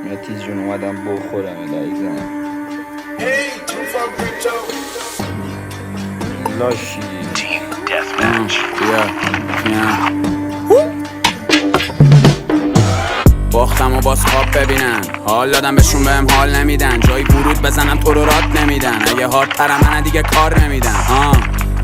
متیز جون اومدم بخورم لایزم لاشی باختم و باز خواب ببینن، حال دادم بهشون بهم حال نمیدن، جایی ورود بزنم تو رو راد نمیدن، اگه هارد ترم من دیگه کار نمیدن.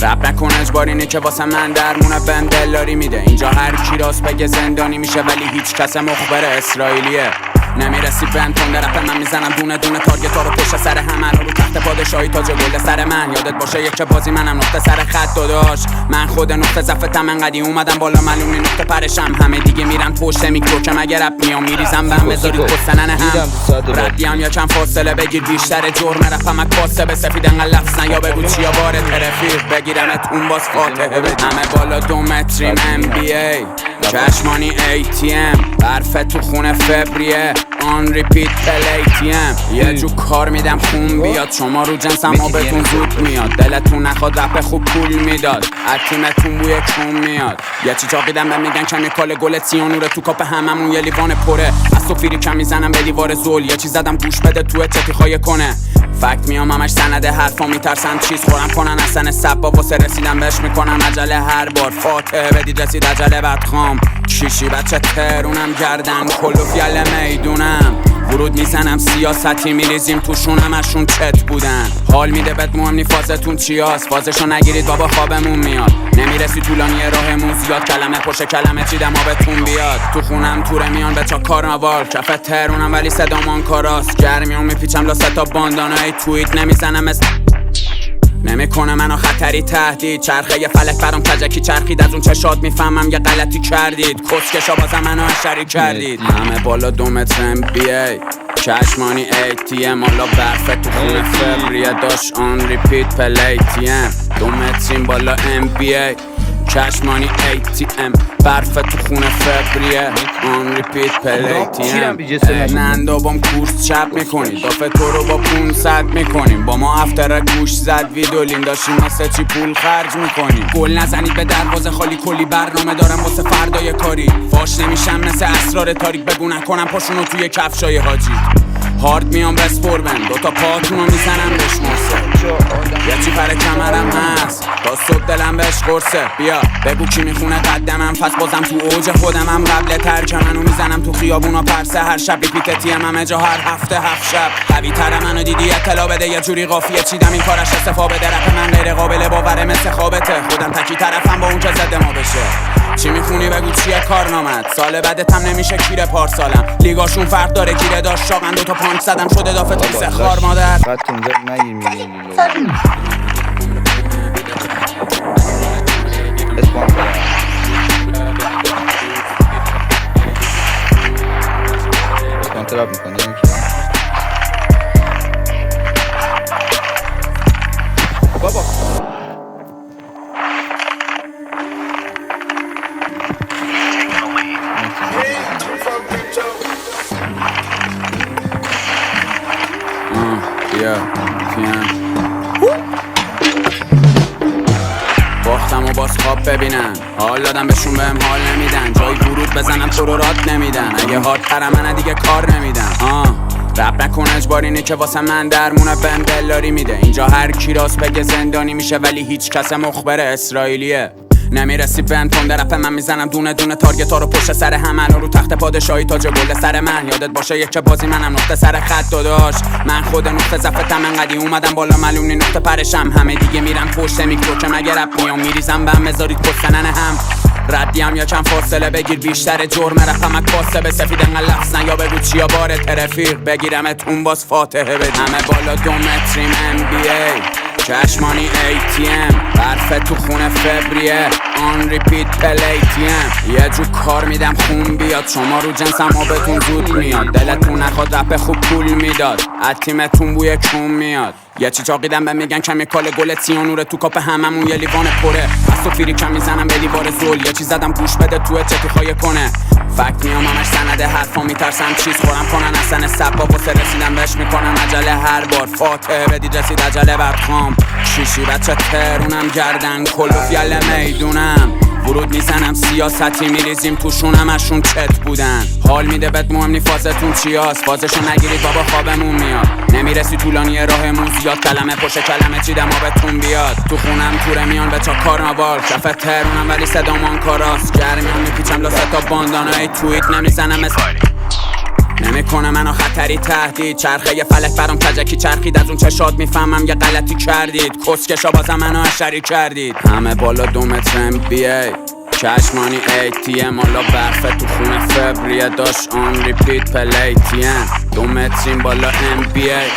رپ نکن اجبارینه که واسه من درمونه بهم دلداری میده. اینجا هر کی راست بگه زندانی میشه، ولی هیچ کس مخبر اسرائیلیه. نمیرسی بند تنده رپ من میزنم دونه دونه تارگت ها رو پشت سر همه رو تخت پادشاهی تاج گل سر من. یادت باشه یک بازی منم نقطه سر خط داداش، من خود نقطه ضعفتم انقدی اومدم بالا معلومی نقطه پرشم. همه دیگه میرن پشت میکرو که مگه رپ میام میریزم بهم بذارید پستنن هم ردیم یا چند فاصله بگیر بیشتر جرم رپم کاسه به سفید انقدر لفظ نیا بگو چیا باره ترفیق بگیرمت اون باز فاتحه بده. همه بالا 2 متریم NBA چشمانی ATM برفه تو خونه فبریه آن ریپیت پل ATM. یه جو کار میدم خون بیاد، شما رو جنسم ها بهتون زود میاد، دلتون نخواد رپ خوب پول میداد، تیمتون بوی کون میاد. یه چی چاقیدم به میگن کمیکال گل سیانوره تو کاپ هممون یه لیوان پره، از تو فیری کم میزنم به دیوار زول. یه چی زدم گوش بده تو چتی خواهی کنه فکت میام همش سنده حرفا میترسن چیز خورم کنن اصلا سبا واسه رسیدم بهش میکنم عجله هر بار فاتحه بدید رسید عجله بعد خام چیشی بچه ترونم گردن کلو فیال میدونم ورود میزنم سیاستی میریزیم توشون همشون چت بودن. حال میده بهت مهم نی فازتون چیاست، فازشو نگیرید بابا خوابمون میاد. نمیرسی طولانی راهمون زیاد، کلمه پشت کلمه چیدم آبتون بیاد. تو خونم توره میان بچا کارناوال کف ترونم ولی صدامان کاراست. گرمیون میپیچم لا ستا باندانای تویت نمیزنم نمیکنه منو خطری تهدید. چرخه یه فلک برام کجکی چرخید، از اون چشات میفهمم یه غلطی کردید. کسکشا بازم منو اشتری کردید. همه بالا 2 متر NBA چشمانی ATM حالا برفه تو خونه فبریه داشت آن ریپیت پل ATM 2 متریم بالا NBA چشمانی ATM برفه تو خونه فبریه آن ریپیت پل ATM. نندابام کورس چپ میکنی دافه تو رو با 500 میکنیم، با ما افتر گوش زد ویدولین داشتیم مثل چی پول خرج میکنیم. گل نزنید به دروازه خالی کلی برنامه دارم واسه فردای کاری. فاش نمیشم مثل اسرار تاریک بگو نکنم پاشونو توی کفشای حاجی. هارد میام بسپر بند 2 تا پاتونو میزنم بهش مرسه. یه چی پر کمرم هست تا صبح دلم بهش قرصه. بیا بگو کی میخونه قدمم پس بازم تو اوج خودمم. قبل ترک منو میزنم تو خیابونا پرسه هر شب ریپیتتی همه جا هر هفته 7 شب. قوی تر منو دیدی اطلاع بده یه جوری قافیه چیدم این کارش استفاده بده. رپ من غیر قابل باوره مثل خوابته، خودم تکی طرفم با اون که زده ما بشه. چی میخونی بگو چیه کارنامت، سال بعدت هم نمیشه کیر پارسالم. لیگاشون فرق داره گیره داشت شاقن 2 تا پانچ زدم شده دافه توی خار مادر. فقط اونجا نگیر میلیلی اسپان تراب میکنی بابا باختم و باز خواب ببینن، حال دادم بهشون بهم حال نمیدن، جایی ورود بزنم تو رو راد نمیدن، اگه هارد ترم من دیگه کار نمیدن. رپ نکن اجبارینه که واسه من درمونه بهم دلداری میده. اینجا هر کی راست بگه زندانی میشه، ولی هیچ کس مخبر اسرائیلیه. نمیرسی بند تنده رپ من میزنم دونه دونه تارگت ها رو پشت سر همه رو تخت پادشاهی تاج گل سر من. یادت باشه یک بازی منم نقطه سر خط داداش، من خود نقطه ضعفتم انقدی اومدم بالا معلوم نی نقطه پرشم. همه دیگه میرن پشت میکرو که مگه رپ میام میریزم بهم بذارید پستنن هم ردیم یا چند فاصله بگیر بیشتر جرم رپم کاسه به سفید انقدر لفظ نیا بگو چیا باره ترفیق بگیرمت اون باز فاتحه بده. همه بالا 2 متریم NBA چشمانی ATM برفه تو خونه فبریه آن ریپیت پل ATM. یه جو کار میدم خون بیاد، شما رو جنسم ها بهتون زود میاد، دلتون نخواد رپ خوب پول میداد، از تیمتون بوی کون میاد. یه چی چاقیدم به میگن کمیکال گل سیانوره تو کاپ هممون یه لیوان پره، از تو فیری کم میزنم به دیوار زول. یه چی زدم گوش بده تو چتی خواهی کنه فکت میام همش سنده حرفا میترسم چیز خورم کنن اصلا سبا واسه رسیدم بهش میکنم عجله هر بار فاتحه بدید رسید عجله بعد خام شیشی بچه ترونم گردن کلو فیال میدونم ورود میزنم سیاستی میریزیم توشون همشون چت بودن. حال میده بهت مهم نی فازتون چیاست، فازشو نگیرید بابا خوابمون میاد. نمیرسی طولانی راهمون زیاد، کلمه پشت کلمه چیدم آبتون بیاد. تو خونم توره میان به چا کارناوال، کف ترونم ولی صدامان کاراست. گرمیان میپیچم لاسه تا باندانای تویت نمیزنم نمیکنه منو خطری تهدید. چرخه ی فلک برام کجکی چرخید، از اون چشات میفهمم یه غلطی کردید. کسکشا بازم منو اشری کردید. همه بالا 2 متر NBA چشمانی ATM، حالا برفه تو خونه فبریه داشت آن ریپیت پلیتیم. 2 متریم بالا NBA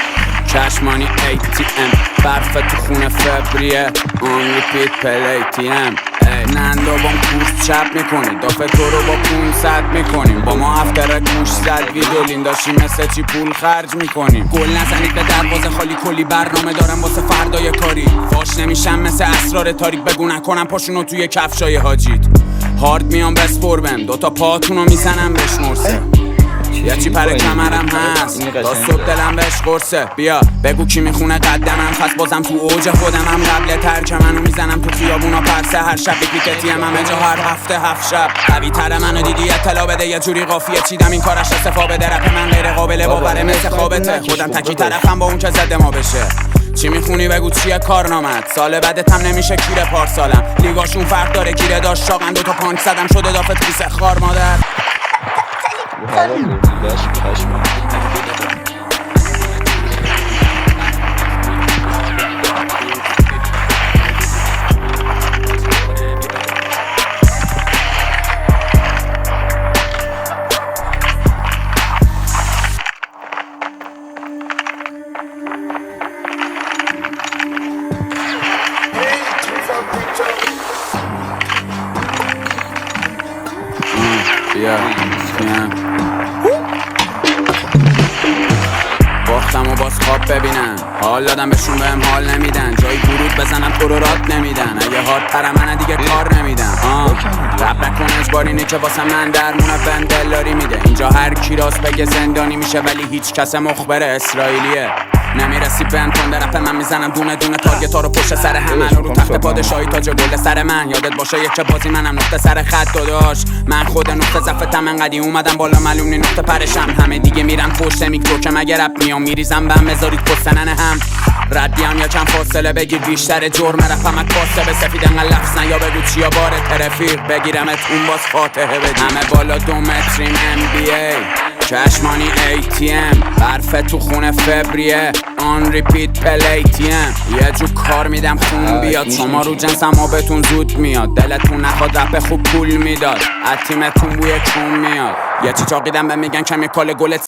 چشمانی ATM، برفه تو خونه فبریه آن ریپیت پلیتیم. نندابام کورس چپ میکنی، دافه تو رو با 500 میکنیم. با ما افتر گوش زد ویدولین داشتیم مثل چی پول خرج میکنیم. گل نزنید به دروازه خالی، کلی برنامه دارم واسه فردای کاری. فاش نمیشم مثل اسرار تاریک، بگو نکنم پاشونو توی کفشای حاجیت. هارد میام بسپر بهم، 2 تا پاتونو میزنم بشمرسه. یا چی پر کمرم هست تا صبح دلم بهش قرصه. بیا بگو کی میخونه قدمم، پس بازم تو اوج خودمم. قبل ترک منو میزنم تو خیابونا پرسه، هر شب بیکیکتی همه جا هر هفته 7 شب. قوی تر منو دیدی اطلاع بده، یه جوری قافیه چیدم این کارش استفا بده. رپ من غیر قابل باوره مثل خوابته، خودم تکی طرفم با اون که زده ما بشه. چی میخونی بگو چیه کارنامت، سال بعدت هم نمیشه کیره پارسالم. لیگاشون فرق داره گیره داشت شاقن، 2 تا پانک زدم شده دافت کیسه خار مادر. هوا بردیدش پشم. باختم و باز خواب ببینن، حال دادم بهشون بهم حال نمیدن. جایی ورود بزنم تو رو رات نمیدن، اگه هارد تر من دیگه کار نمیدن. رب نکن اجبارینی که واسه من درمونه بندلاری میده. اینجا هر کی راست بگه زندانی میشه، ولی هیچ کس مخبر اسرائیلیه. نمیرسی بهم تنده رپ من میزنم دونه دونه تارگت ها رو پشت سر همه رو تخت پادشاهی تاج گل سر من. یادت باشه یک بازی منم نقطه سر خط داشت. من خود نقطه ضعفتم انقدی اومدم بالا معلوم نی نقطه پرشم. همه دیگه میرن پشت میکرو که مگه رپ میام میریزم بهم بذارید پستنن هم. ردیم یا چند فاصله بگیر بیشتر جرم رفم از کاسه به سفید انقل لفظ یا بگو چیا باره ترفیق بگیرمت اون باز فاتحه بدی. همه بالا 2 متریم NBA چشمانی ATM، برفه تو خونه فبریه آن ریپیت پلیتیم. یه جو کار میدم خون بیاد، شما رو جنسم آبتون زود میاد. دلتون نخواد رپ خوب پول میداد، از تیمتون بوی چون میاد. یه چی چاقیدم به میگن کمیکال گلت